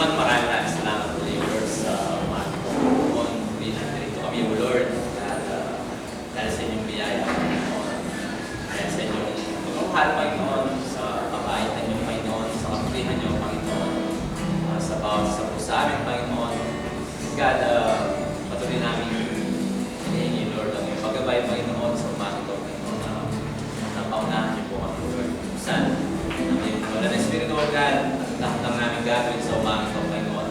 Panginoon, maraming salamat po Lord sa umaga po. Panginoon, pinagdito kami o Lord dahil sa inyong biyaya, Panginoon. Dahil sa inyong pagmamahal, Panginoon, sa kabaitan niyo, Panginoon, sa kapulihan niyo, Panginoon, sa bawat sa po sa amin, Panginoon. God, patuloy namin hinihingi, Lord, ang iyong paggabay, Panginoon, sa umaga ito, Panginoon, na paunahan niyo po kami, Lord. Saan? Ang iyong wala na Espiritu, God, lahat ng namin gagawin sa umaga ito, Panginoon,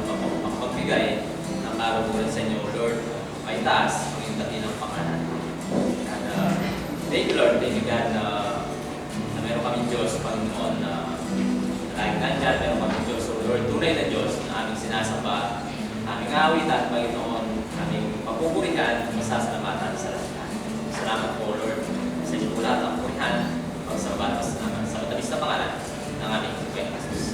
magbigay ng karugulan sa inyo, Lord, may taas, ang iyong dating ng pangalan. Thank you, Lord, thank you, God, na meron kami Diyos, Panginoon, na laging nandyan, meron kami Diyos, O Lord, tunay na Diyos, na aming sinasamba, aming awitan, Panginoon, aming pagpupurihan, masasalamatan sa lahat. Salamat po, Lord, sa inyo po lahat ang purihan, pagsabat, sa matabis na pangalan ng aming Panginoon Jesus.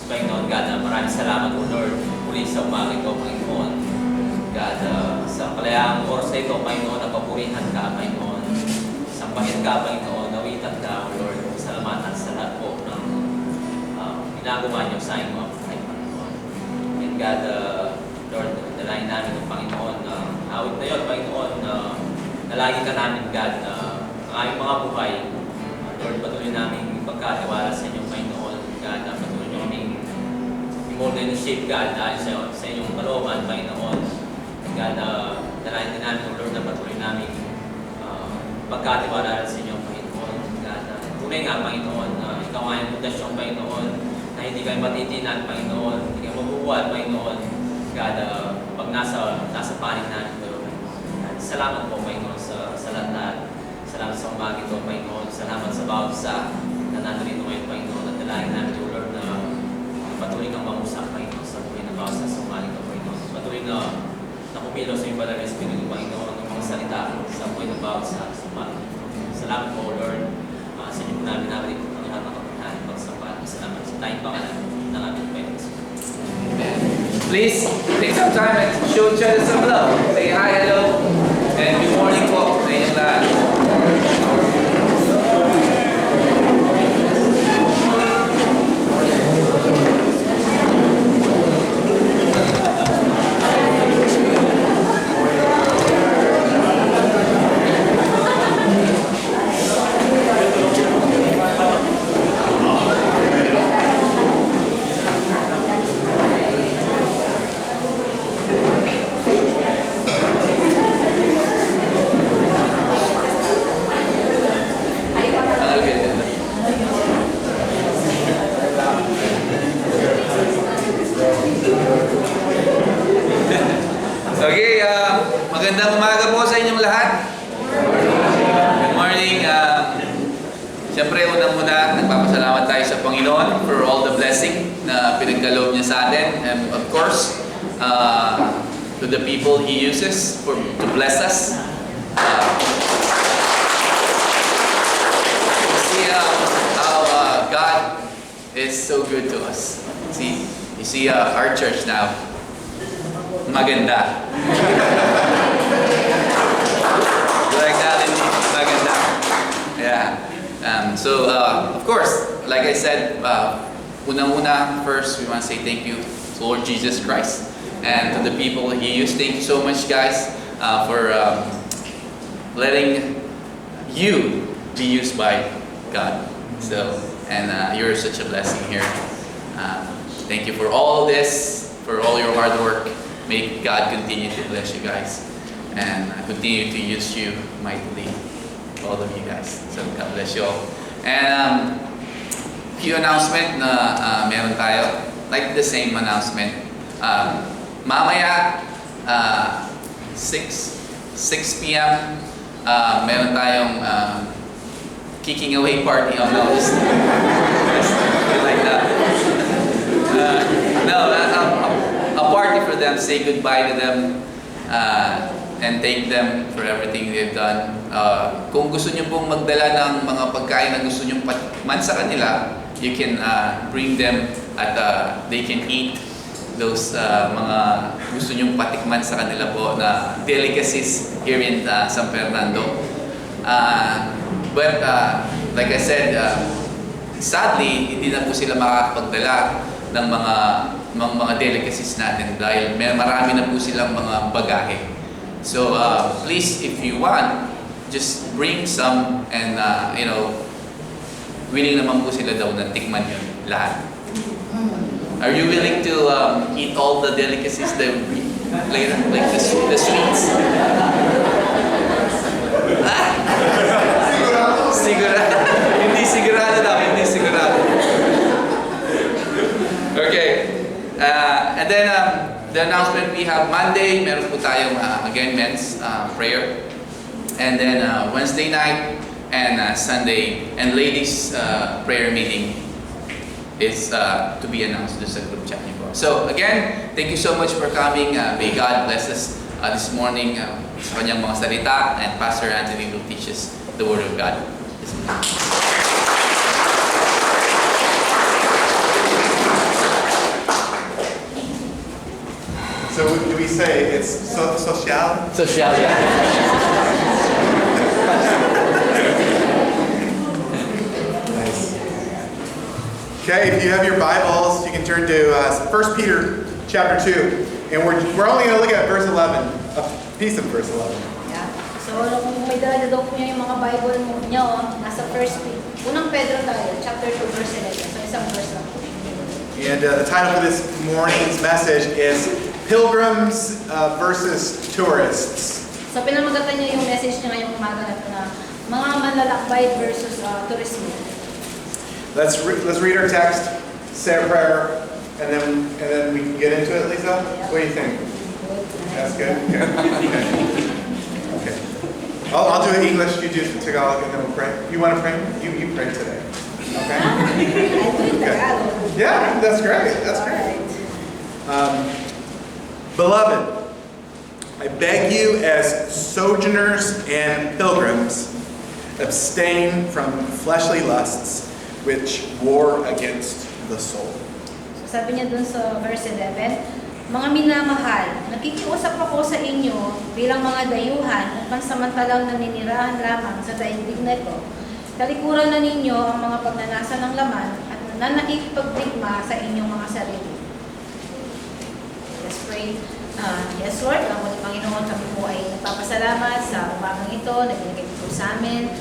Panginoon God, maraming salamat o Lord muli sa umaga ito, Panginoon God, sa kalayaang oras na ito, Panginoon, napapurihan ka, Panginoon, sambahin ka, Panginoon, nawitan ka, O Lord, salamatan sa lahat po ng ginagawa niyo sa inyong mga buhay, Panginoon. And God, Lord, dalangin namin ng Panginoon na awit na yun, Panginoon, na lagi ka namin, God, ang aming mga buhay, Lord, patuloy namin pagkatiwala sa inyong Panginoon, God, na patuloy niyo kaming i-mold and shape, God, dahil sa inyong kalooban, Panginoon. God, dalangin din namin, O Lord, na patuloy namin pagkatiwala sa inyong Panginoon. God, tunay nga, Panginoon, ikaw nga yung pundasyon, Panginoon, na hindi kayo matitinan, Panginoon, hindi kayo mabubuhat, Panginoon. God, pag nasa panig namin kayo, Panginoon. Salamat po, Panginoon, sa lahat. Salamat sa umaga ito, Panginoon. Salamat sa bawat isa na nandito ngayon, Panginoon. At dalangin namin, O Lord, na patuloy kang mangusap, Panginoon, sa buhay na bawat isa sa umaga ito, Panginoon. Patuloy na kumilos sa iyong Banal na Espiritu, Panginoon, ng mga salita sa buhay na bawat isa sa umaga. Salamat po, O Lord. Sa inyo po namin natin ang lahat ng kapihan, pagsapat. Salamat sa tayong pangalan ng aming Panginoon. Amen. Please take some time and show each other some love. Say hi, hello, and good morning po sa inyong lahat. Okay, magandang umaga po sa inyong lahat. Good morning. Siyempre, unang-una, nagpapasalamat tayo sa Panginoon for all the blessing na pinagkaloob niya sa atin. And of course, to the people He uses to bless us. See how God is so good to us. You see our church now. Maganda. Like that, maganda. Yeah. So, of course, like I said, unang-una, first, we want to say thank you to Lord Jesus Christ and to the people He used. Thank you so much, guys, for letting you be used by God. So, and you're such a blessing here. Thank you for all this, for all your hard work. May God continue to bless you guys and continue to use you mightily, all of you guys. So God bless you all. And few announcement na meron tayo, like the same announcement. Mamaya 6 p.m. Meron tayong kicking away party on those. Like that. A party for them, say goodbye to them, and thank them for everything they've done. Kung gusto nyo pong magdala ng mga pagkain na gusto nyo patikman sa kanila, you can bring them at they can eat those mga gusto nyo patikman sa kanila po na delicacies here in San Fernando. But like I said, sadly, hindi na po sila makakapagdala ng mga delicacies natin dahil marami na po silang mga bagahe. So please, if you want, just bring some and willing naman po sila daw na tikman yun lahat. Are you willing to eat all the delicacies that we bring later, like the sweets? Sigurado? Hindi sigurado daw, hindi sigurado. Okay. And then the announcement we have Monday, meron po tayong again men's prayer. And then Wednesday night and Sunday and ladies prayer meeting is to be announced sa group chat niyo po. So again, thank you so much for coming. May God bless us this morning sa kanyang mga salita, and Pastor Anthony will teach us the Word of God this morning. say? It's social? Social yan. Nice. Okay, if you have your Bibles, you can turn to 1 Peter chapter 2. And we're only going to look at verse 11, a piece of verse 11. Yeah. So, kung may dala daw po yung mga Bible mo nyo, nasa unang Pedro tayo, chapter 2, verse 11. So, isang verse lang po. And the title for this morning's message is Pilgrims versus Tourists. So, pinamagatan niyo yung message niya ngayong umaga na mga manlalakbay versus tourism. Let's read our text, say our prayer, and then we can get into it, Lisa? What do you think? That's good? Okay. Okay. I'll do it English, you do Tagalog, and then we'll pray. You want to pray? You pray today. Okay? I do it Tagalog. Yeah, that's great. That's great. Beloved, I beg you as sojourners and pilgrims, abstain from fleshly lusts which war against the soul. So, sabi niya dun sa verse 11, mga minamahal, nakikiusap ako sa inyo bilang mga dayuhan at pansamantalang naninirahan lamang sa daigdig na ito. Talikuran na ninyo ang mga pagnanasa ng laman at nakikipagdigma sa inyong mga sarili. Let's pray. Yes, Lord, ang mga Panginoon, kami po ay nagpapasalamat sa umagang ito na binigay po sa amin.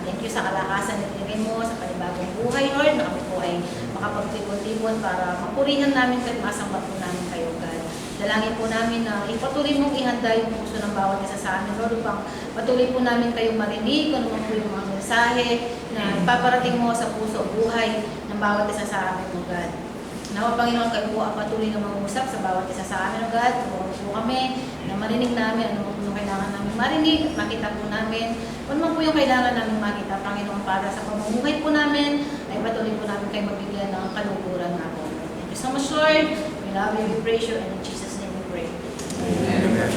Thank you sa kalakasan na binigay mo sa panibagong buhay, Lord, na kami po ay makapagtipon-tipon para mapurihan namin at masamba po namin kayo, God. Dalangin po namin na ipatuloy mong ihanda yung puso ng bawat isa sa amin, Lord, upang patuloy po namin kayong marinig kung ano po yung mga mensahe na ipaparating mo sa puso o buhay ng bawat isa sa amin, O God. Nawa, Panginoon, kayo po ang patuloy na mangusap sa bawat isa sa amin, O God. Tulungan po kami na marinig namin ano po yung kailangan namin marinig at makita po namin. Kung ano po yung kailangan namin makita, Panginoon, para sa pamumuhay po namin, ay patuloy po namin kayo mabigyan ng kaluguran na po. Thank you so much, Lord. We love you, we praise you, and in Jesus' name we pray. Amen.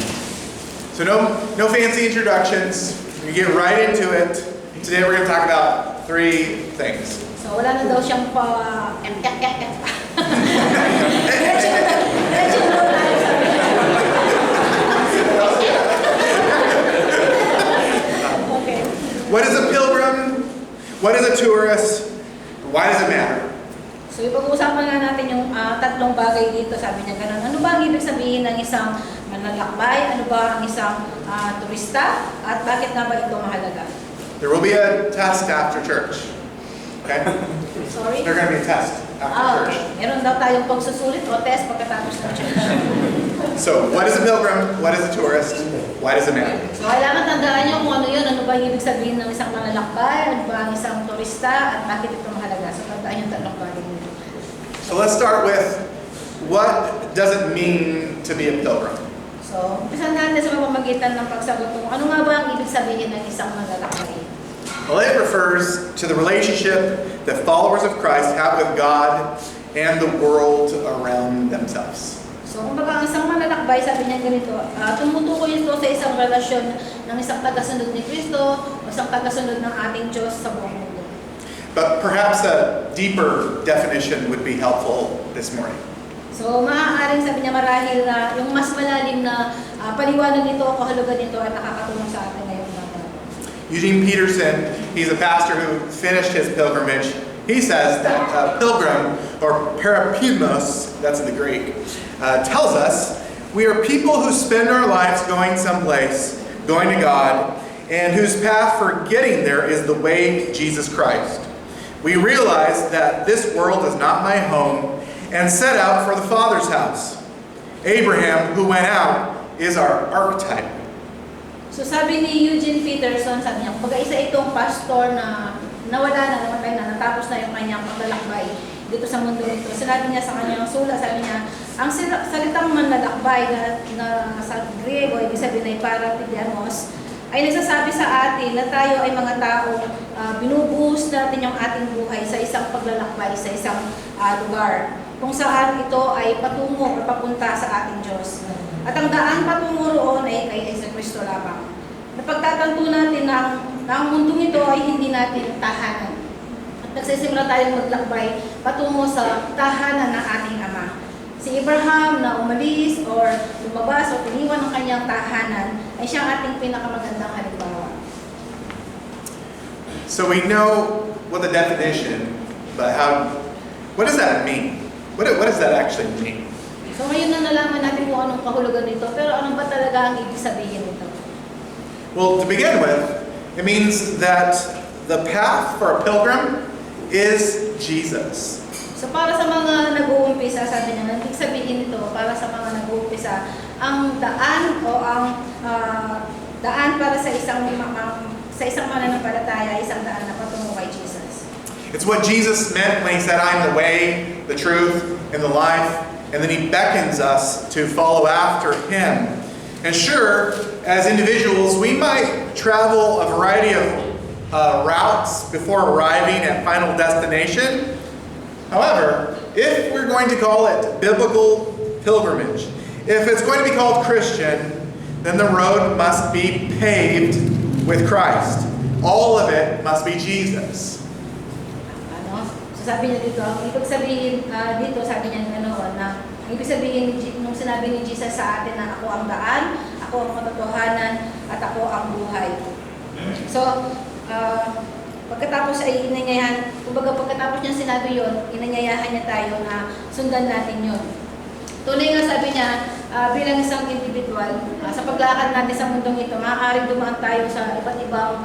So no fancy introductions. We get right into it. Today we're going to talk about 3 things. So wala na daw siyang Diretso na tayo sa Okay. What is a pilgrim? What is a tourist? Why does it matter? So ipag-uusapan nga natin yung 3 bagay dito. Sabi niya ganun. Ano ba ang ibig sabihin ng isang manlalakbay? Ano ba ang isang turista? At bakit nga ba ito mahalaga? There will be a test after church. Okay? Sorry? There's going to be a test after church. Okay. Meron daw tayong pagsusulit o test pagkatapos ng church. So, what is a pilgrim? What is a tourist? Why does it matter? So kailangan tandaan niyo kung ano yun. Ano ba yung ibig sabihin ng isang manlalakbay? Ano ba ang isang turista? At bakit ito mahalaga? So tandaan yung 3 bagay nito. So, let's start with what does it mean to be a pilgrim? So, umpisan natin sa pamamagitan ng pagsagot kung ano nga ba ang ibig sabihin ng isang manlalakbay. Well, it refers to the relationship that followers of Christ have with God and the world around themselves. So, kumbaga ang isang manlalakbay, sabi niya ganito, tumutukoy ito sa isang relasyon ng isang tagasunod ni Kristo o isang tagasunod ng ating Diyos sa buong mundo. But perhaps a deeper definition would be helpful this morning. So, maaaring sabi niya marahil na yung mas malalim na paliwanag nito o kahulugan nito ay nakakatulong sa atin ngayong umaga. Eugene Peterson, he's a pastor who finished his pilgrimage. He says that a pilgrim, or parapimos, that's in the Greek, tells us we are people who spend our lives going someplace, going to God, and whose path for getting there is the way Jesus Christ. We realize that this world is not my home and set out for the Father's house. Abraham, who went out, is our archetype. So sabi ni Eugene Peterson, sabi niya, kumbaga isa itong pastor na namatay na, natapos na yung kanyang paglalakbay dito sa mundo nito. Sinabi niya sa kanyang sulat, sabi niya, ang salitang manlalakbay na sa Griego, ibig sabihin ay parapidiamos, ay nagsasabi sa atin na tayo ay mga taong binubuhos natin yung ating buhay sa isang paglalakbay, sa isang lugar, kung saan ito ay patungo o papunta sa ating Diyos. At ang daan patungo roon ay kay Kristo lamang. Napagtatanto natin na ang mundong ito ay hindi natin tahanan. At nagsisimula tayong maglakbay patungo sa tahanan ng ating Ama. si Abraham na umalis or lumabas o tiniwan ng kanyang tahanan ay siyang ating pinakamagandang halimbawa. So we know what the definition, but what does that mean? What does that actually mean? So ngayon na nalaman natin kung anong kahulugan nito, pero ano ba talaga ang ibig sabihin nito? Well, to begin with, it means that the path for a pilgrim is Jesus. So para sa mga nag-uumpisa, sabi niya, ang ibig sabihin nito, para sa mga nag-uumpisa, ang daan o ang daan para sa isang mananampalataya, isang daan na patungo kay Jesus. It's what Jesus meant when he said, "I'm the way, the truth, and the life." And then he beckons us to follow after him. And sure, as individuals, we might travel a variety of routes before arriving at final destination. However, if we're going to call it biblical pilgrimage, if it's going to be called Christian, then the road must be paved with Christ. All of it must be Jesus. So sabi niya dito, ang ibig sabihin dito, sabi niya na ang ibig sabihin nung sinabi ni Jesus sa atin na ako ang daan, ako ang katotohanan, at ako ang buhay. So, pagkatapos ay pagkatapos niya sinabi yon, inanyayahan niya tayo na sundan natin yon. Tunay nga sabi niya, bilang isang individual, sa paglakad natin sa mundong ito, maaaring dumaan tayo sa iba't ibang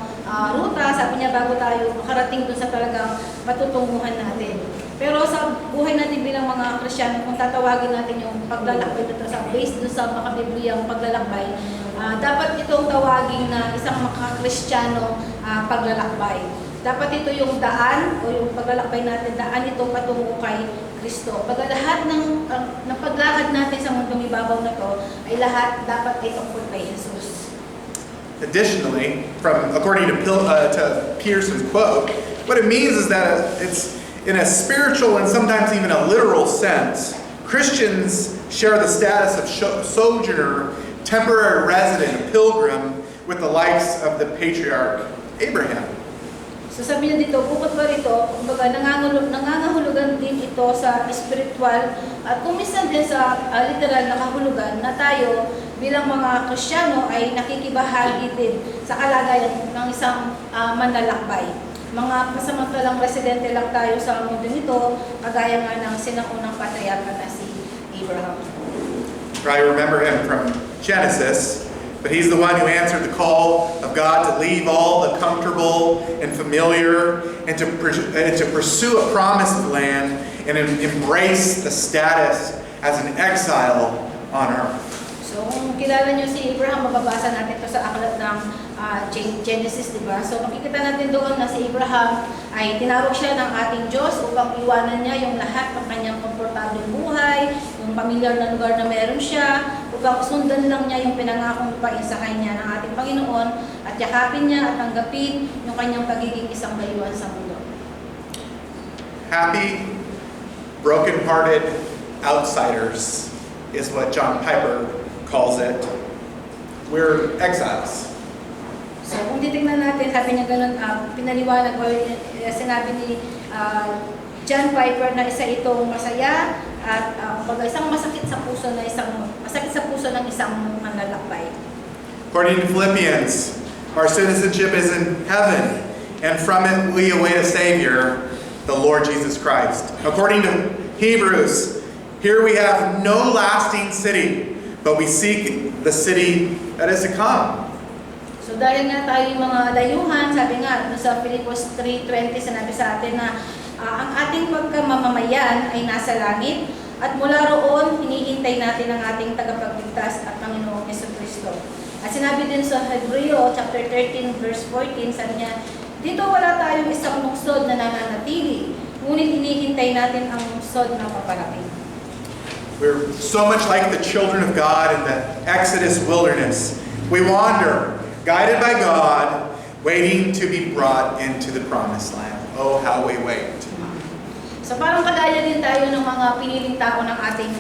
ruta, sabi niya, bago tayo makarating doon sa talagang matutunguhan natin. Pero sa buhay natin bilang mga Kristiyano, kung tatawagin natin yung paglalakbay dito sa based doon sa makabibliyang paglalakbay, dapat itong tawagin na isang makakristiyano paglalakbay. Dapat ito yung daan o yung paglalakbay natin, daan ito patungo kay Kristo. Pag lahat ng paglakad natin sa mundong ibabaw na to, ay lahat dapat ay tungkol kay Jesus. Additionally, according to Pearson's quote, what it means is that it's in a spiritual and sometimes even a literal sense, Christians share the status of sojourner, temporary resident, pilgrim with the likes of the patriarch Abraham. So sabi niya dito, bukod pa rito, kumbaga nangangahulugan din ito sa spiritual at kumisan din sa literal na kahulugan na tayo bilang mga Kristiyano ay nakikibahagi din sa kalagayan ng isang manlalakbay. Mga pasamantalang residente lang tayo sa mundo nito, kagaya nga ng sinaunang patriarka na si Abraham. I remember him from Genesis, but he's the one who answered the call of God to leave all the comfortable and familiar and to pursue a promised land and embrace the status as an exile on earth. So kung kilala niyo si Abraham, mababasa natin ito sa aklat ng Genesis, di ba? So makikita natin doon na si Abraham ay tinawag siya ng ating Diyos upang iwanan niya yung lahat ng kanyang komportableng buhay, yung pamilyar na lugar na meron siya, upang sundan lang niya yung pinangakong lupain sa kanya ng ating Panginoon at yakapin niya at tanggapin yung kanyang pagiging isang bayuhan sa mundo. Happy, broken-hearted outsiders is what John Piper calls it. We're exiles. So kung titignan natin, sabi niya ganun, pinaliwanag o sinabi ni John Piper na isa itong masaya at isang masakit sa puso ng isang manlalakbay. According to Philippians, our citizenship is in heaven, and from it we await a Savior, the Lord Jesus Christ. According to Hebrews, here we have no lasting city, but we seek the city that is to come. So dahil nga tayo yung mga dayuhan, sabi nga sa Philippians 3:20, sinabi sa atin na ang ating pagkamamamayan ay nasa langit at mula roon hinihintay natin ang ating tagapagligtas at Panginoong Jesucristo. At sinabi din sa Hebreo chapter 13 verse 14, sabi niya, dito wala tayong isang lungsod na nananatili, ngunit hinihintay natin ang lungsod na paparating. We're so much like the children of God in the Exodus wilderness. We wander, guided by God, waiting to be brought into the promised land. Oh, how we wait. So parang kagaya din tayo ng mga piniling tao ng ating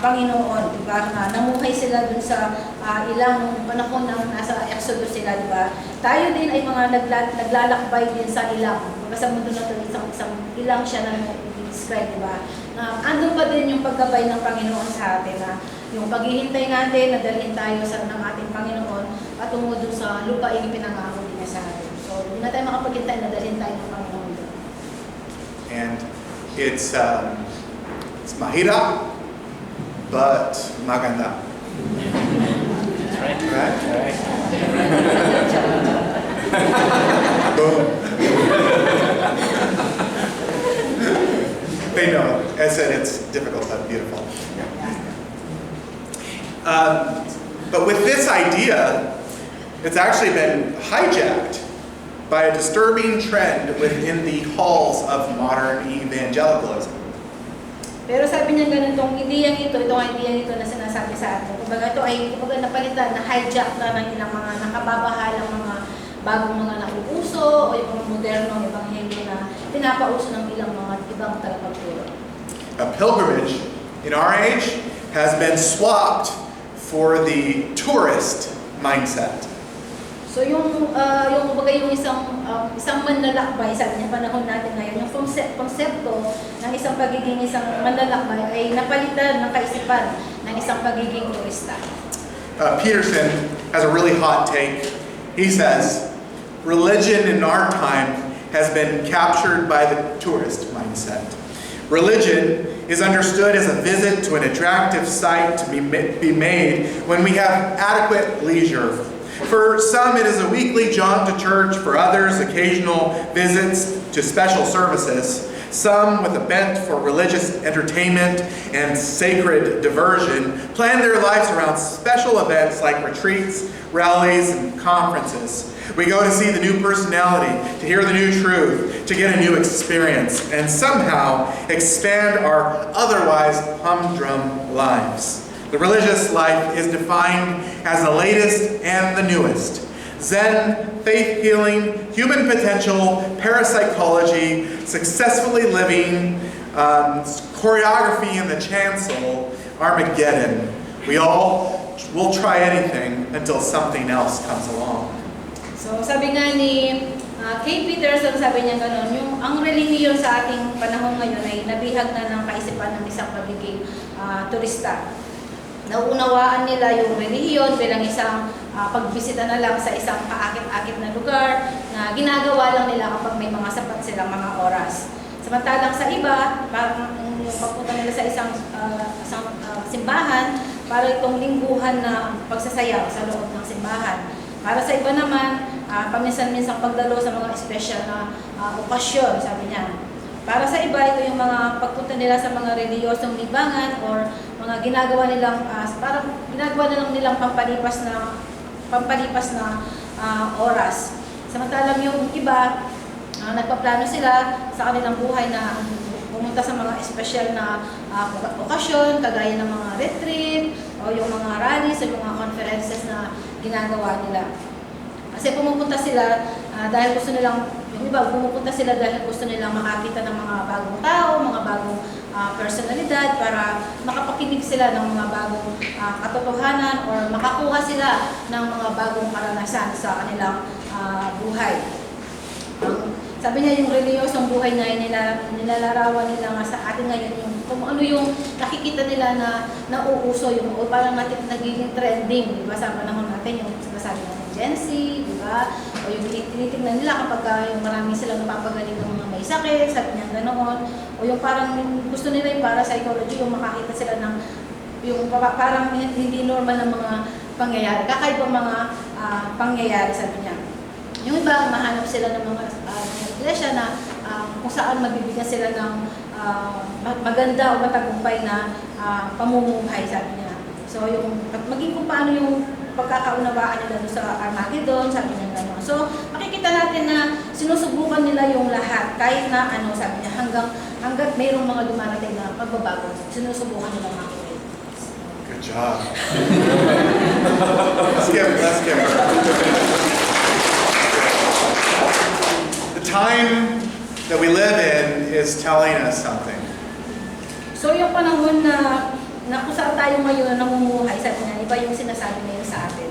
Panginoon, diba? Na namuhay sila dun sa ilang panahon na nasa Exodus sila, diba? Tayo din ay mga naglalakbay din sa ilang. Sa mundo na ito, isang ilang siya na describe, diba? Andun pa din yung yung paggabay ng Panginoon sa atin na yung paghihintay natin na dalhin tayo sa ng ating Panginoon at tumudo sa lupain pinangako din niya sa atin. So, hindi na tayo makapaghintay na dalhin tayo ng Panginoon doon. And it's mahirap, but maganda. That's right. Right? Boom. They know. I said it's difficult but beautiful. But with this idea, it's actually been hijacked by a disturbing trend within the halls of modern evangelicalism. Pero sabi niya ganun, itong ideyang ito na sinasabi sa atin. Kumbaga ito ay napalitan, na hijack na ng ilang mga nakababahalang mga bagong mga nauuso o yung mga modernong ebanghelyo na pinapauso ng ilang mga ibang tagapagturo. A pilgrimage in our age has been swapped for the tourist mindset. So yung kumbaga yung isang manlalakbay sa panahon natin ngayon, yung konsepto ng isang pagiging isang manlalakbay ay napalitan ng kaisipan ng isang pagiging turista. Peterson has a really hot take. He says, religion in our time has been captured by the tourist mindset. Religion is understood as a visit to an attractive site to be made when we have adequate leisure. For some, it is a weekly jaunt to church. For others, occasional visits to special services. Some, with a bent for religious entertainment and sacred diversion, plan their lives around special events like retreats, rallies, and conferences. We go to see the new personality, to hear the new truth, to get a new experience, and somehow expand our otherwise humdrum lives. The religious life is defined as the latest and the newest. Zen, faith healing, human potential, parapsychology, successfully living, choreography in the chancel, Armageddon. We all will try anything until something else comes along. So sabi nga ni Kate Peterson, sabi niya gano'n, ang relihiyon sa ating panahon ngayon ay nabihag na ng kaisipan ng isang pagiging turista. Naunawaan nila yung relihiyon bilang isang pagbisita na lang sa isang kaakit-akit na lugar na ginagawa lang nila kapag may mga sapat silang mga oras. Samantalang sa iba, parang yung pagpunta nila sa isang simbahan, para itong lingguhan na pagsasayaw sa loob ng simbahan. Para sa iba naman, paminsan-minsang pagdalo sa mga espesyal na okasyon, sabi niya. Para sa iba, ito yung mga pagpunta nila sa mga reliyosong libangan or mga ginagawa nilang, parang ginagawa nilang pampalipas na oras. Samantalang yung iba, nagpaplano sila sa kanilang buhay na pumunta sa mga espesyal na okasyon, kagaya ng mga retreat o yung mga rallies o yung mga conferences na ginagawa nila. Kasi pumupunta sila dahil gusto nilang, yung iba pumupunta sila dahil gusto nilang makakita ng mga bagong tao, mga bagong personalidad para makapakinig sila ng mga bagong katotohanan or makakuha sila ng mga bagong karanasan sa kanilang buhay. Sabi niya yung reliyosong buhay na nilalarawan nila nga sa atin ngayon, yung kung ano yung nakikita nila na nauuso, yung o parang nagiging trending, di ba, sa panahon natin, yung sinasabi ng Gen Z, di ba? O yung tinitingnan nila kapag yung marami silang napapagaling ng mga may sakit, sabi niya ganoon. O yung parang gusto nila yung para psychology, yung makakita sila ng yung parang hindi normal ng mga pangyayari, kakaibang mga pangyayari, sabi niya. Yung iba, mahanap sila ng mga iglesia na kung saan mabibigyan sila ng maganda o matagumpay na pamumuhay, sabi niya. So, yung maging kung paano yung pagkakaunawaan nila sa Armageddon, sabi niya gano'n. So, makikita natin na sinusubukan nila yung lahat, kahit na sabi niya, hanggat mayroong mga dumarating na pagbabago, sinusubukan nila makikita. Good job. Let's give her. The time that we live in is telling us something. So yung panahon na kung saan tayo ngayon namumuhay, sabi niya, iba yung sinasabi ngayon sa atin.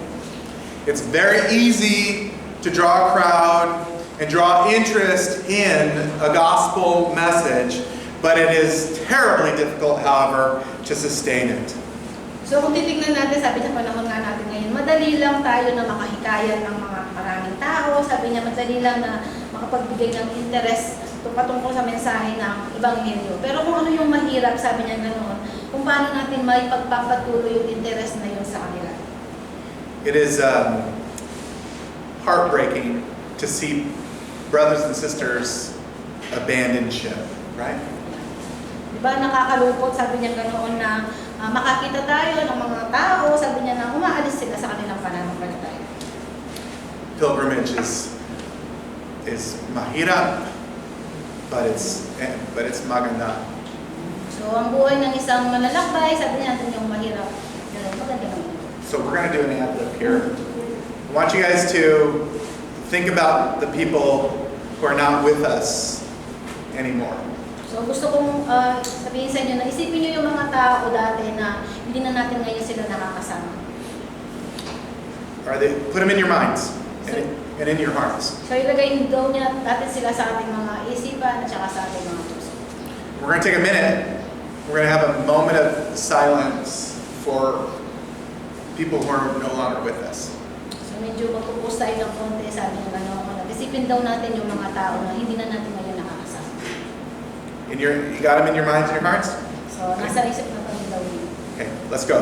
It's very easy to draw a crowd and draw interest in a gospel message but it is terribly difficult, however, to sustain it. So kung titignan natin, sabi sa panahon nga natin ngayon, madali lang tayo na makahikayan ng mga maraming tao. Sabi niya, madali lang na makapagbigay ng interest patungkol sa mensahe ng Ebanghelyo. Pero kung ano yung mahirap, sabi niya ganoon, kung paano natin may pagpapatuloy yung interest na yun sa kanila. It is heartbreaking to see brothers and sisters abandon ship, right? Diba nakakalungkot, sabi niya ganoon na makakita tayo ng mga tao, sabi niya na umaalis sila sa kanilang pananampalataya. Pilgrimage is mahirap, but it's maganda. So ang buhay ng isang manlalakbay, sabi niya natin yung mahirap. Ganun, maganda naman. So we're going to do an ad-lib here. I want you guys to think about the people who are not with us anymore. So gusto kong sabihin sa inyo na isipin niyo yung mga tao dati na hindi na natin ngayon sila nakakasama. Put them in your minds and in your hearts. So ilagay daw niya natin sila sa ating mga isipan at saka sa ating mga puso. We're going to take a minute. We're going to have a moment of silence for people who are no longer with us. So medyo magpupus tayo ng konti, sabi niya gano'n. Isipin daw natin yung mga tao na hindi na natin ngayon nakakasama. You got them in your minds and your hearts? So nasa isip na tayo daw yun. Okay, let's go.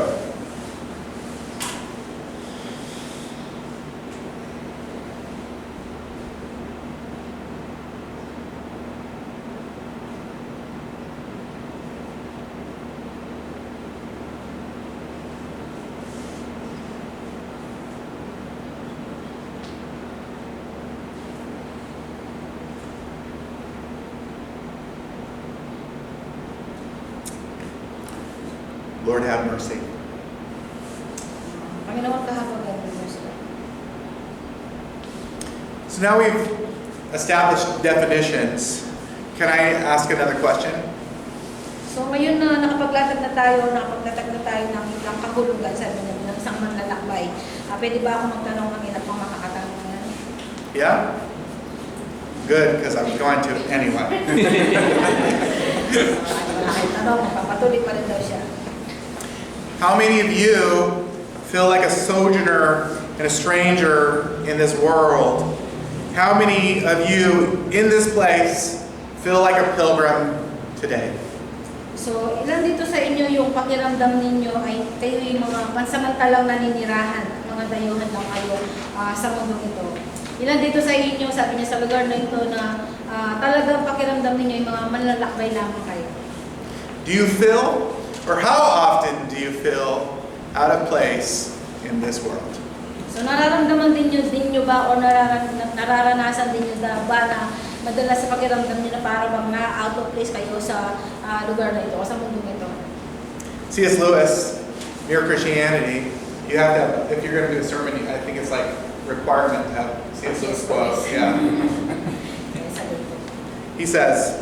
Lord, have mercy. Panginoon, kahabagan mo sila. So now we've established definitions. Can I ask another question? So ngayon na nakapaglatag na tayo ng ilang kahulugan, sabi niya, ng isang manlalakbay. Pwede ba ako magtanong ng ilang pang makakatanong ngayon? Yeah? Good, because I'm going to anyway. Wala kayong tanong, magpapatuloy pa rin daw siya. How many of you feel like a sojourner and a stranger in this world? How many of you in this place feel like a pilgrim today? So, ilan dito sa inyo yung pakiramdam ninyo ay kayo yung mga pansamantalang naninirahan, mga dayuhan lang kayo sa mundong ito. Ilan dito sa inyo, sabi niya sa lugar na ito na talagang pakiramdam ninyo yung mga manlalakbay lamang kayo. Do you feel, or how often do you feel out of place in this world? So, nararamdaman din nyo ba o nararanasan din nyo ba na madalas sa pakiramdam nyo na para bang na-out of place kayo sa lugar na ito o sa mundong ito? C.S. Lewis, Mere Christianity, you have to have, if you're going to do a sermon, I think it's like requirement to have C.S. Lewis quote. Yeah. He says,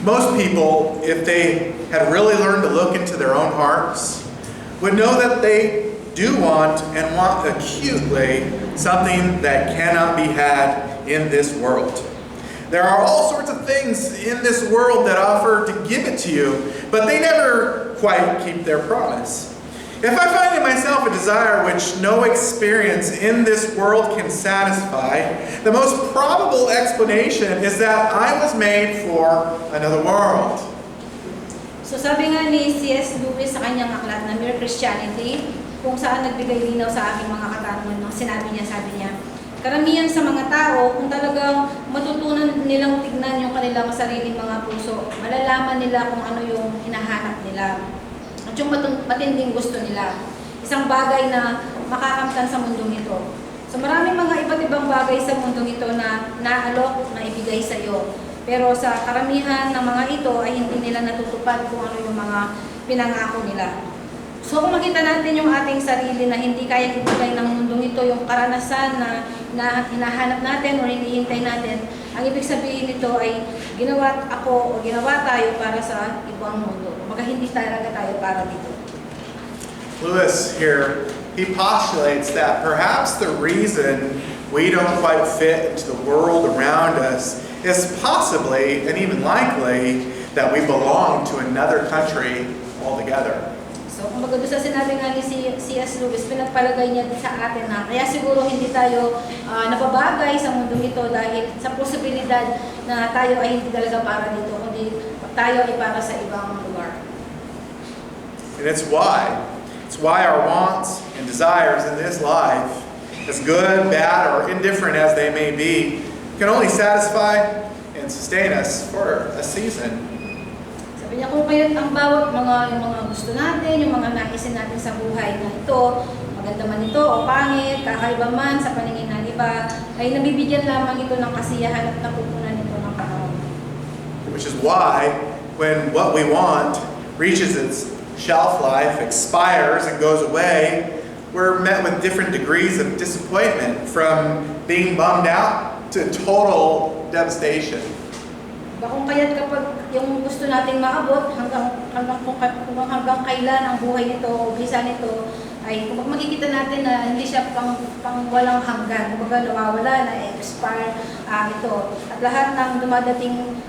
most people, if they had really learned to look into their own hearts, would know that they do want and want acutely something that cannot be had in this world. There are all sorts of things in this world that offer to give it to you, but they never quite keep their promise. If I find in myself a desire which no experience in this world can satisfy, the most probable explanation is that I was made for another world. So sabi nga ni C.S. Lewis sa kanyang aklat na Mere Christianity, kung saan nagbigay linaw sa aking mga katanungan, sabi niya, karamihan sa mga tao, kung talagang matutunan nilang tignan yung kanilang sariling mga puso, malalaman nila kung ano yung hinahanap nila at yung matinding gusto nila. Isang bagay na makakamtan sa mundong ito. So maraming mga iba't ibang bagay sa mundong ito na naalok na ibigay sa iyo. Pero sa karamihan ng mga ito ay hindi nila natutupad kung ano yung mga pinangako nila. So kung makita natin yung ating sarili na hindi kayang ibigay ng mundong ito, yung karanasan na hinahanap natin o hinihintay natin, ang ibig sabihin nito ay ginawa ako o ginawa tayo para sa ibang mundo. Kumbaga hindi talaga tayo para dito. Lewis here, he postulates that perhaps the reason we don't quite fit into the world around us is possibly and even likely that we belong to another country altogether. So, kung doon sa sinabi nga ni C.S. Lewis, pinagpalagay niya sa atin na kaya siguro hindi tayo nababagay sa mundong ito dahil sa posibilidad na tayo ay hindi talaga para dito, kundi tayo ay para sa ibang lugar. And it's why our wants and desires in this life, as good, bad, or indifferent as they may be, can only satisfy and sustain us for a season. Sabi niya, kung kaya't ang bawat yung mga gusto natin, yung mga naisin natin sa buhay na ito, maganda man ito o pangit, kakaiba man sa paningin ng iba, ay nabibigyan lamang ito ng kasiyahan at napupunan ito ng panahon. Which is why, when what we want reaches its shelf life, expires, and goes away, we're met with different degrees of disappointment, from being bummed out to total devastation. Kung kaya't kapag yung gusto nating maabot hanggang kailan ang buhay nito o bisa nito, ay kung makikita natin na hindi siya pang walang hanggan, kumbaga nawawala na expire ito. At lahat ng dumadating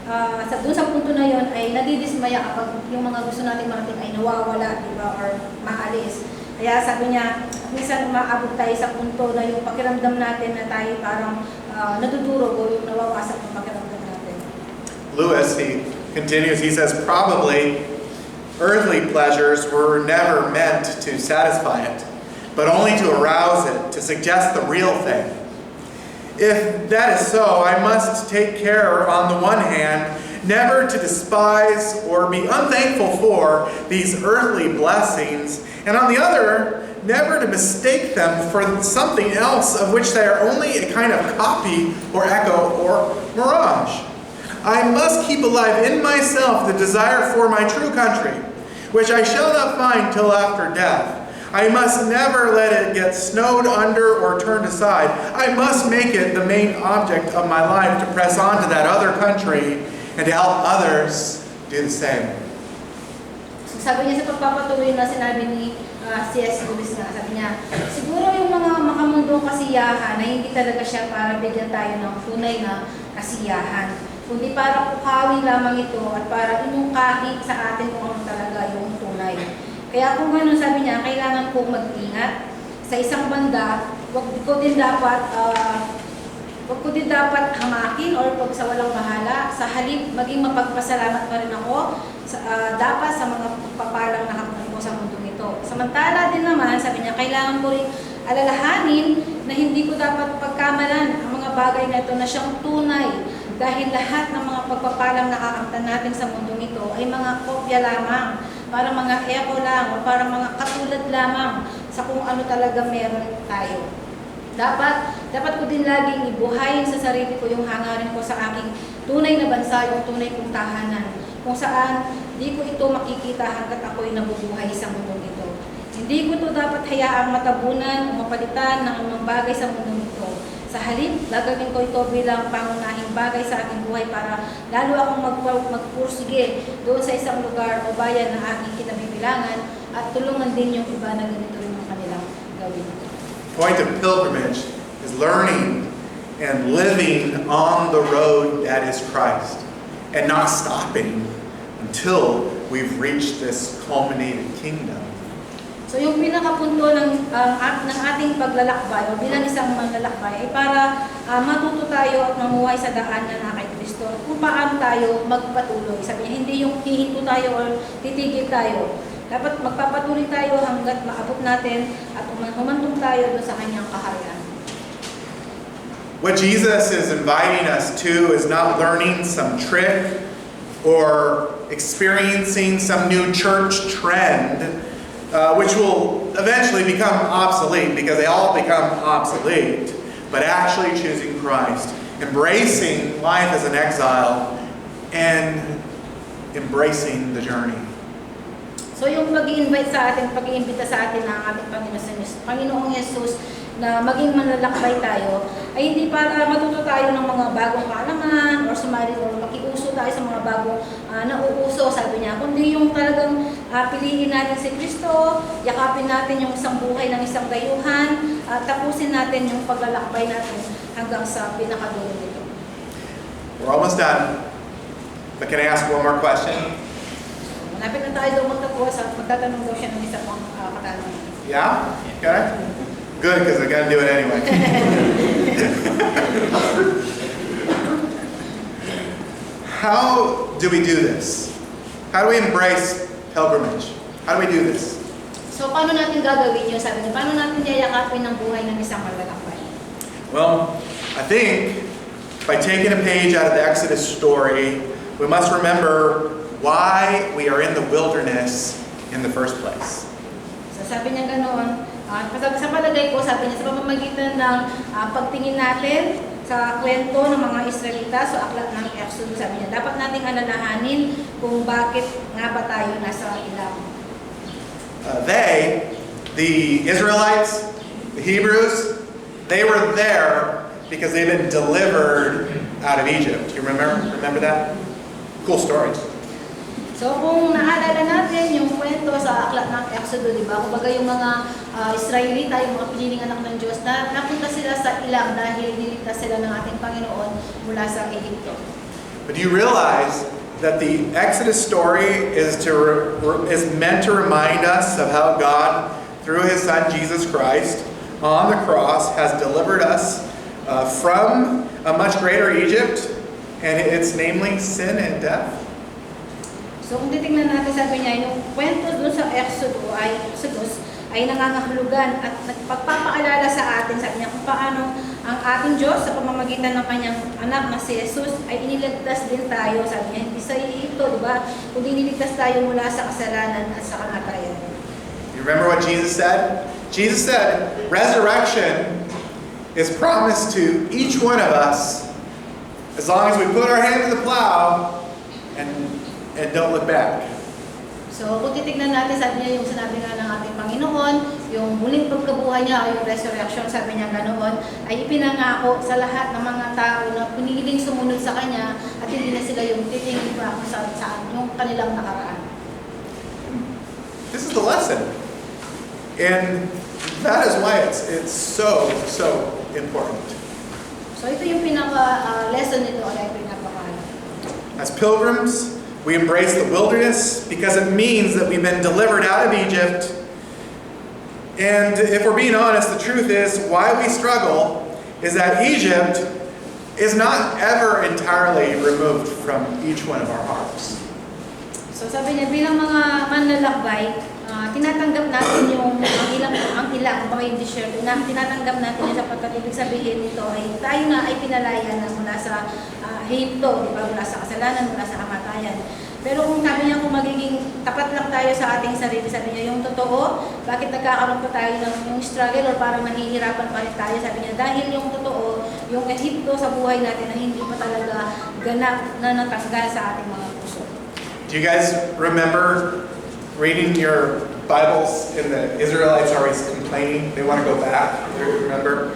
doon sa punto na yon ay nadidismaya kapag yung mga gusto nating marating ay nawawala, di ba, or maalis. Kaya sabi niya, minsan umaabot tayo sa punto na yung pakiramdam natin na tayo parang nadudurog o yung nawawasak ng pakiramdam natin. Lewis, he continues, he says, probably earthly pleasures were never meant to satisfy it, but only to arouse it, to suggest the real thing. If that is so, I must take care, on the one hand, never to despise or be unthankful for these earthly blessings, and on the other, never to mistake them for something else of which they are only a kind of copy or echo or mirage. I must keep alive in myself the desire for my true country, which I shall not find till after death. I must never let it get snowed under or turned aside. I must make it the main object of my life to press on to that other country and to help others do the same. So, sabi niya sa pagpapatuloy na sinabi ni C.S. Lewis nga, sabi niya, siguro yung mga makamundong kasiyahan na hindi talaga siya para bigyan tayo ng tunay na kasiyahan, kundi para pukawi lamang ito at para inungkahi sa atin kung ano talaga yung tunay. Kaya kung gano'n, sabi niya, kailangan kong mag-ingat. Sa isang banda, wag ko din dapat hamakin or pag sa walang bahala. Sa halip, maging mapagpasalamat pa rin ako dapat sa mga pagpapalang nakapag ko sa mundong ito. Samantala din naman, sabi niya, kailangan ko rin alalahanin na hindi ko dapat pagkamalan ang mga bagay na ito na siyang tunay. Dahil lahat ng mga pagpapalang nakakamtan natin sa mundong ito ay mga kopya lamang, para mga echo lang, o para mga katulad lamang sa kung ano talaga meron tayo. Dapat ko din laging ibuhayin sa sarili ko yung hangarin ko sa aking tunay na bansa, yung tunay kong tahanan, kung saan di ko ito makikita hanggat ako'y nabubuhay sa mundong ito. Hindi ko ito dapat hayaang matabunan o mapalitan ng anumang bagay sa mundong ito. Sa halip, gagawin ko ito bilang pangunahing bagay sa aking buhay para lalo akong magpursige doon sa isang lugar o bayan na aking kinabibilangan at tulungan din yung iba na ganito rin ang kanilang gawin. Point of pilgrimage is learning and living on the road that is Christ, and not stopping until we've reached this culminated kingdom. So yung pinakapunto ng ating paglalakbay o bilang isang manlalakbay ay para matuto tayo at mamuhay sa daanan na kay Kristo at kung paano tayo magpatuloy. Sabi niya, hindi yung hihinto tayo o titigil tayo. Dapat magpapatuloy tayo hanggat maabot natin at humantong tayo doon sa kanyang kaharian. What Jesus is inviting us to is not learning some trick or experiencing some new church trend, which will eventually become obsolete because they all become obsolete, but actually choosing Christ, embracing life as an exile, and embracing the journey. So yung pag-i-invite sa atin, pag-iimbita sa atin ng ating Panginoong Yesus na maging manlalakbay tayo, ay hindi para matuto tayo ng mga bagong kaalaman or sumali o makiuso tayo sa mga bagong nauuso, sabi niya, kundi yung talagang piliin natin si Kristo, yakapin natin yung isang buhay ng isang dayuhan, tapusin natin yung paglalakbay natin hanggang sa pinakadulo nito. We're almost done. But can I ask one more question? Malapit na tayo daw magtapos at magtatanong daw siya ng isa pang katanungan. Yeah? Okay. Good, because I got to do it anyway. How do we do this? How do we embrace pilgrimage? How do we do this? So, paano natin gagawin yun? Sabi niya, paano natin yayakapin ng buhay ng isang malalakbay? Well, I think by taking a page out of the Exodus story, we must remember why we are in the wilderness in the first place. So, sabi niya ganoon, sa palagay ko, sabi niya, sa pamamagitan ng pagtingin natin sa kwento ng mga Israelita, sa aklat ng Exodus, sabi niya, dapat nating alalahanin kung bakit nga ba tayo nasa ilang. The Israelites, the Hebrews, they were there because they've been delivered out of Egypt. You remember that? Cool story. So kung naalala natin yung kwento sa aklat ng Exodus, di ba? Kumbaga yung mga Israelita, yung mga piniling anak ng Diyos, na napunta sila sa ilang dahil niligtas sila ng ating Panginoon mula sa Egypto. But do you realize that the Exodus story is meant to remind us of how God, through His Son Jesus Christ, on the cross, has delivered us from a much greater Egypt, and it's namely sin and death? So kung titingnan natin, sabi niya, yung kwento doon sa Exodus ay nangangahulugan at nagpapaalala sa atin, sabi niya, kung paano ang ating Diyos sa pamamagitan ng kanyang anak na si Jesus ay iniligtas din tayo, sabi niya, hindi sa ito, di ba? Kung iniligtas tayo mula sa kasalanan at sa kamatayan. You remember what Jesus said? Jesus said, resurrection is promised to each one of us as long as we put our hand to the plow and don't look back. So kung titignan natin, sabi niya yung sinabi nga ng ating Panginoon, yung muling pagkabuhay niya o yung resurrection, sabi niya ganoon, ay ipinangako sa lahat ng mga tao na piniling sumunod sa Kanya at hindi na sila yung titingin pa kung saan yung kanilang nakaraan. This is the lesson. And that is why it's so important. So ito yung pinaka-lesson nito, o yung pinaka-mahalaga. As pilgrims, we embrace the wilderness because it means that we've been delivered out of Egypt. And if we're being honest, the truth is why we struggle is that Egypt is not ever entirely removed from each one of our hearts. So sabi niya, bilang mga manlalakbay, tinatanggap natin yung ang ilang mga yung t-shirt na tinatanggap natin yung sapagkat ibig sabihin nito ay tayo na ay pinalaya na mula sa Egypto, di ba? Mula sa kasalanan, mula sa kamatayan. Pero kung sabi niya, kung magiging tapat lang tayo sa ating sarili, sabi niya, yung totoo, bakit nagkakaroon pa tayo ng yung struggle or parang nahihirapan pa rin tayo, sabi niya, dahil yung totoo, yung Egypto sa buhay natin na hindi pa talaga ganap na natanggal sa ating mga puso. Do you guys remember reading your Bibles and the Israelites always complaining? They want to go back. Do you remember?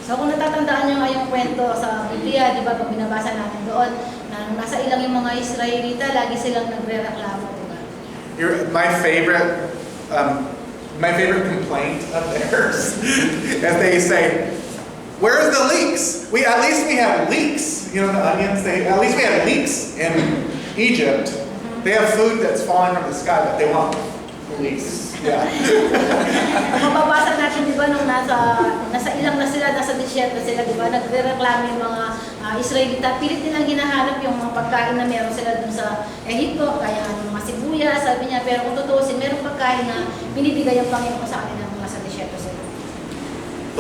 So kung natatandaan niyo ngayong kwento sa Biblia, di ba, pag binabasa natin doon, na nasa ilang yung mga Israelita, lagi silang nagre-reklamo, di ba? My favorite complaint of theirs is they say, "Where's the leeks? At least we have leeks. You know, the onions. At least we have leeks in Egypt. They have food that's falling from the sky, but they want leeks." Yeah. Kung mababasa natin, di ba, nung nasa ilang na sila, nasa disyerto sila, di ba, nagre-reklamo yung mga Israelita, pilit nilang hinahanap yung mga pagkain na meron sila dun sa Egypto, kaya yung mga sibuyas, sabi niya, pero kung tutusin, merong pagkain na binibigay ang Panginoon sa kanila nung nasa disyerto sila.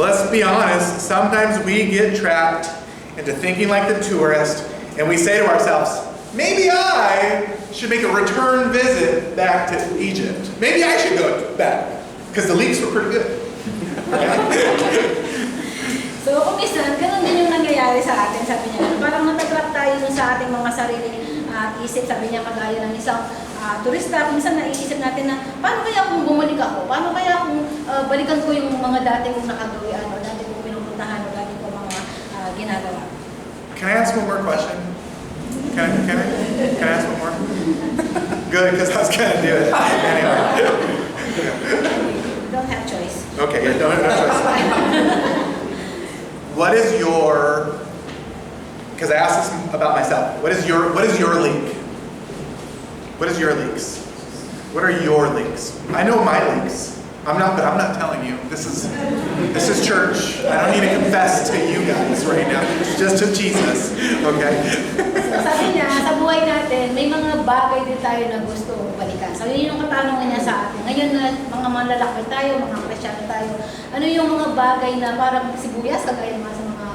Let's be honest, sometimes we get trapped into thinking like the tourist, and we say to ourselves, maybe I should make a return visit back to Egypt. Maybe I should go back, because the leeks were pretty good. So kung minsan, ganun din yung nangyayari sa atin, sabi niya. Parang natatrap tayo dun sa ating mga sariling isip, sabi niya, kagaya ng isang turista. Minsan naiisip natin na, paano kaya kung bumalik ako? Paano kaya kung balikan ko yung mga dati kong nakagawian o dati kong pinupuntahan o dati kong mga ginagawa? Can I ask one more question? Can I ask one more? Good, because I was going to do it. Anyway. Don't have choice. Okay, yeah, no choice. What is your, because I asked this about myself, what is your leak? What is your leaks? What are your leaks? I know my leaks. I'm not telling you. This is church. I don't need to confess to you guys right now. Just to Jesus. Okay? So, sabi niya, sa buhay natin, may mga bagay din tayo na gusto balikan. So, yun yung katanungan niya sa atin. Ngayon na mga manlalakbay tayo, mga Kristyano tayo, ano yung mga bagay na parang sibuyas, kagaya mga sa mga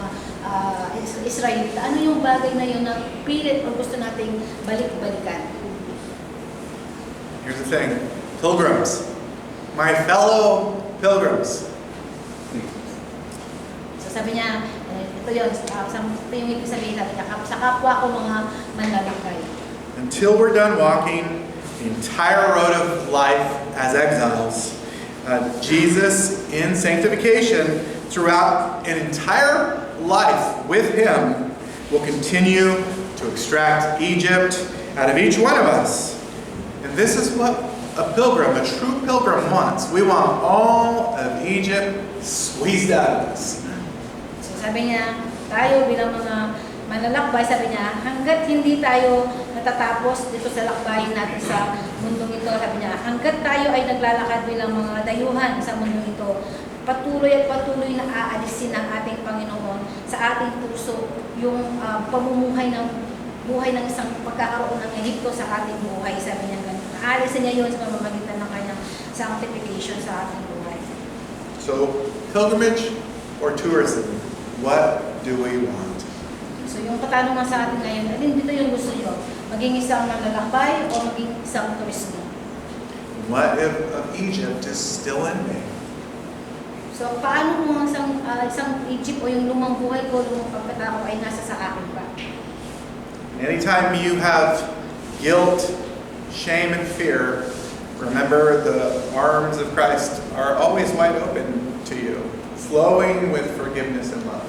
Israelita, ano yung bagay na yun na pilit o gusto nating balik-balikan? Here's the thing. Pilgrims. My fellow pilgrims. So sabi niya, ito yun, ito yung ibig sabihin, sabi niya, sa kapwa ko mga manlalakbay. Until we're done walking the entire road of life as exiles, Jesus in sanctification throughout an entire life with Him will continue to extract Egypt out of each one of us. And this is what a pilgrim, a true pilgrim wants. We want all of Egypt squeezed out of us. So sabi niya, tayo bilang mga manlalakbay, sabi niya, hanggat hindi tayo natatapos dito sa lakbayin natin sa mundong ito, sabi niya, hanggat tayo ay naglalakad bilang mga dayuhan sa mundong ito, patuloy at patuloy na aalisin ng ating Panginoon sa ating puso yung pamumuhay ng buhay ng isang pagkakaroon ng Ehipto sa ating buhay. Sabi niya ganun. Aalisin niya yun sa pamamagitan ng kanyang sanctification sa ating buhay. So, pilgrimage or tourism, what do we want? So yung katanungan sa atin ngayon, alin dito yung gusto nyo? Maging isang manlalakbay o maging isang turismo? What if of Egypt is still in me? So paano kung isang Egypt o yung lumang buhay ko, lumang pagkatao ay nasa sa akin pa? Anytime you have guilt, shame, and fear, remember the arms of Christ are always wide open to you, flowing with forgiveness and love.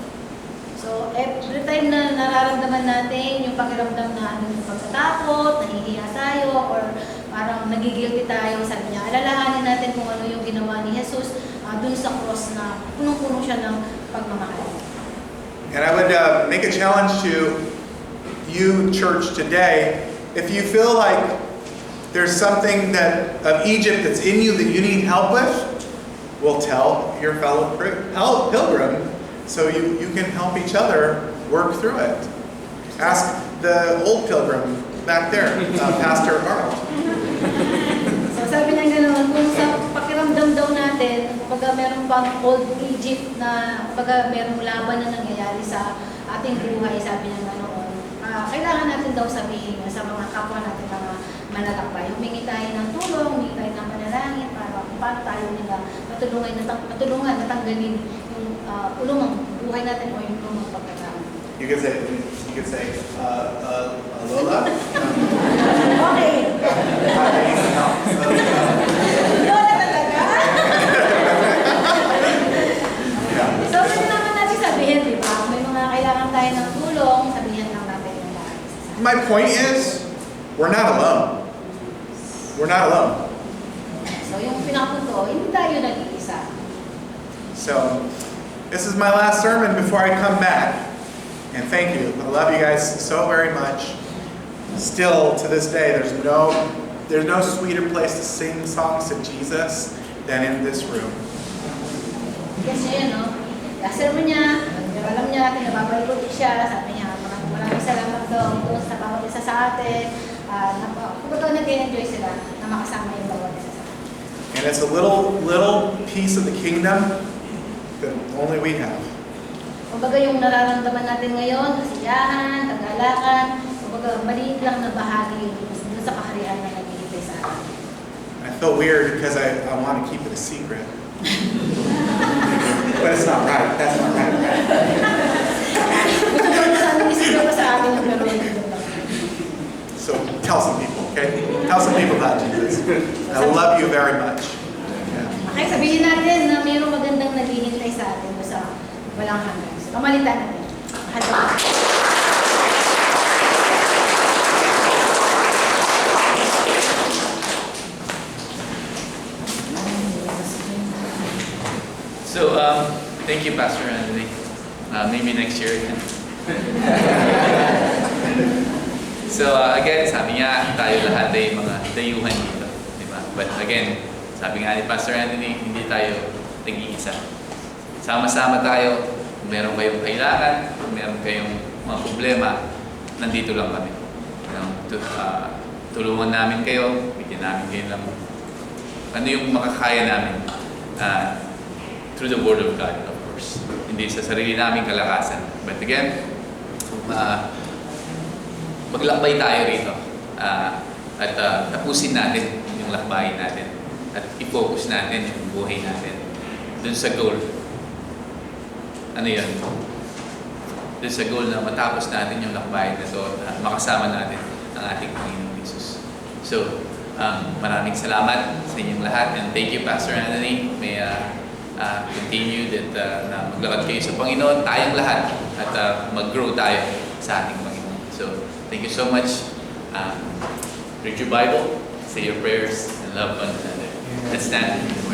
So every time na nararamdaman natin yung pakiramdam na yung pagkatakot, nahihiya tayo, or parang nagigilty tayo, sabi niya, alalahanin natin kung ano yung ginawa ni Jesus dun sa cross na punong-puno siya ng pagmamahal. And I would make a challenge to you, church, today. If you feel like there's something that of Egypt that's in you that you need help with, well, tell your fellow pilgrim so you can help each other work through it. Ask the old pilgrim back there, Pastor Arnold. So sabi niya gano'n, kung sa pakiramdam daw natin, kapag meron pang old Egypt na kapag merong laban na nangyayari sa ating buhay, sabi niya gano'n, kailangan natin daw sabihin sa mga kapwa natin, mga manlalakbay, humingi tayo ng tulong, humingi tayo ng panalangin para kung paano tayo nila matulungan na tanggalin yung ulumang buhay natin o yung ulumang pagkatao. You could say, Lola. Okay. Lola talaga? Yeah. So, pwede naman natin sabihin, di ba? May mga kailangan tayo ng tulong, sabihin lang natin yung lahat. My point is, we're not alone. We're not alone. So, yung pinapunto, hindi tayo nag-iisa. So, this is my last sermon before I come back. And thank you. I love you guys so very much. Still, to this day, there's no sweeter place to sing songs to Jesus than in this room. Kasi yun, no? Kasi mo niya, alam niya, pinababalik siya, sabi niya, maraming salamat daw doon sa bawat isa sa atin. Kumbaga nag-enjoy sila na makasama yung bawat isa sa atin. And it's a little piece of the kingdom that only we have. Kumbaga yung nararamdaman natin ngayon, kasiyahan, kagalakan, kumbaga maliit lang na bahagi doon sa kaharian na naghihintay sa atin. I feel weird because I want to keep it a secret. But it's not right. That's not right. Gusto ko na sana isiguro pa sa atin yung pero So tell some people, okay? Tell some people about Jesus. I love you very much. Yeah. Okay, sabihin natin na mayroong magandang naghihintay sa atin doon sa walang hanggan. So, pamalitan natin. Mahal ko. So, thank you, Pastor Anthony. Maybe next year again. So again, sabi niya, tayo lahat ay mga dayuhan dito. Di ba? But again, sabi nga ni Pastor Anthony, hindi tayo nag-iisa. Sama-sama tayo. Kung meron kayong kailangan, kung meron kayong mga problema, nandito lang kami. Tulungan namin kayo, bigyan namin kayo ng ano yung makakaya namin through the Word of God, of course. Hindi sa sarili namin kalakasan. But again, maglakbay tayo rito at tapusin natin yung lakbayin natin at i-focus natin yung buhay natin dun sa goal. Ano yun? Dun sa goal na matapos natin yung lakbayin na ito at makasama natin ang ating Panginoong Jesus. So, maraming salamat sa inyong lahat and thank you, Pastor Anthony. May continue that na maglakad kayo sa Panginoon, tayong lahat at mag-grow tayo sa ating Panginoon. So, thank you so much. Read your Bible, say your prayers, and love one another. Let's stand.